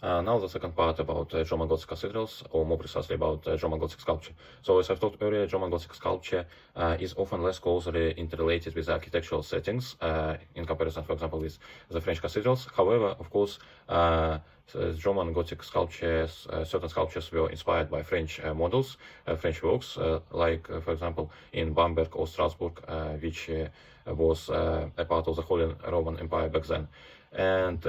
Now the second part about German Gothic cathedrals, or more precisely about German Gothic sculpture. So as I've talked earlier, German Gothic sculpture is often less closely interrelated with architectural settings in comparison, for example, with the French cathedrals. However, of course, German Gothic sculptures, certain sculptures were inspired by French models, French works, like, for example, in Bamberg or Strasbourg, which was a part of the Holy Roman Empire back then. And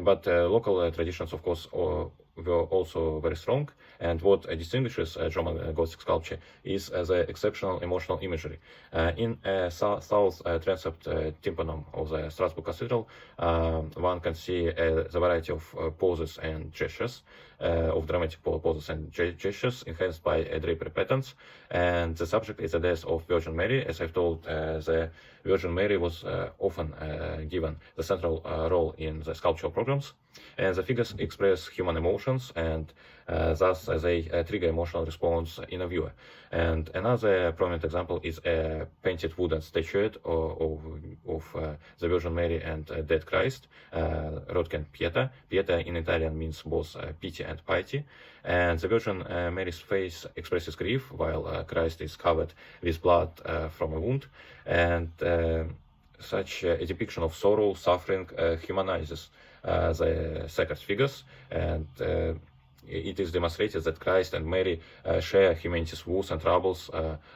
but local traditions, of course, were also very strong. And what distinguishes German Gothic sculpture is the exceptional emotional imagery. In south transept tympanum of the Strasbourg Cathedral, one can see the variety of poses and gestures, of dramatic poses and gestures enhanced by drapery patterns. And the subject is the death of Virgin Mary. As I've told, the Virgin Mary was often given the central role in the sculptural programs. And the figures express human emotions, and thus they trigger emotional response in a viewer. And another prominent example is a painted wooden statuette of the Virgin Mary and Dead Christ, Rodken Pieta. Pieta in Italian means both pity and piety. And the Virgin Mary's face expresses grief, while Christ is covered with blood from a wound. And such a depiction of sorrow, suffering, humanizes the sacred figures, and it is demonstrated that Christ and Mary share humanity's woes and troubles,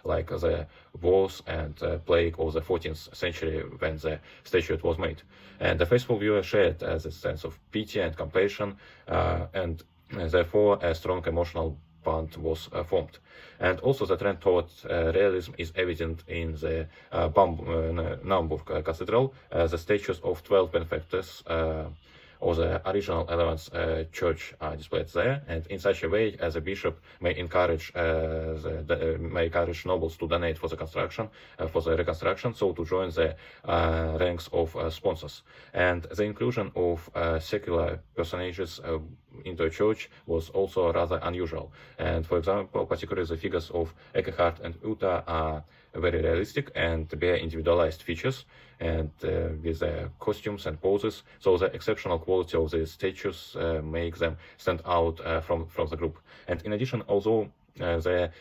like the wars and plague of the 14th century when the statuette was made. And the faithful viewer shared this sense of pity and compassion, and therefore a strong emotional bond was formed. And also the trend towards realism is evident in the Naumburg Cathedral. The statues of 12 benefactors or the original 11th church are displayed there, and in such a way as a bishop may encourage nobles to donate for the construction, for the reconstruction, so to join the ranks of sponsors. And the inclusion of secular personages into a church was also rather unusual. And for example, particularly the figures of Hartt and Uta are very realistic and bear individualized features, and with their costumes and poses. So the exceptional quality of the statues make them stand out from the group. And in addition, although the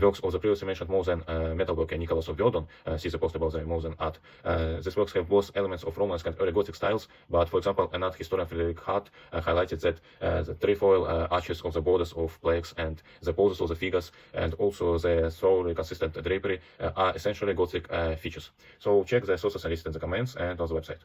works of the previously mentioned Mosen metalworker Nicholas of Verdun, see the post about the Mosen art. These works have both elements of Romanesque and early Gothic styles, but for example, an art historian Frederick Hartt highlighted that the trefoil arches of the borders of plaques and the poses of the figures, and also the thoroughly consistent drapery are essentially Gothic features. So check the sources and listed in the comments and on the website.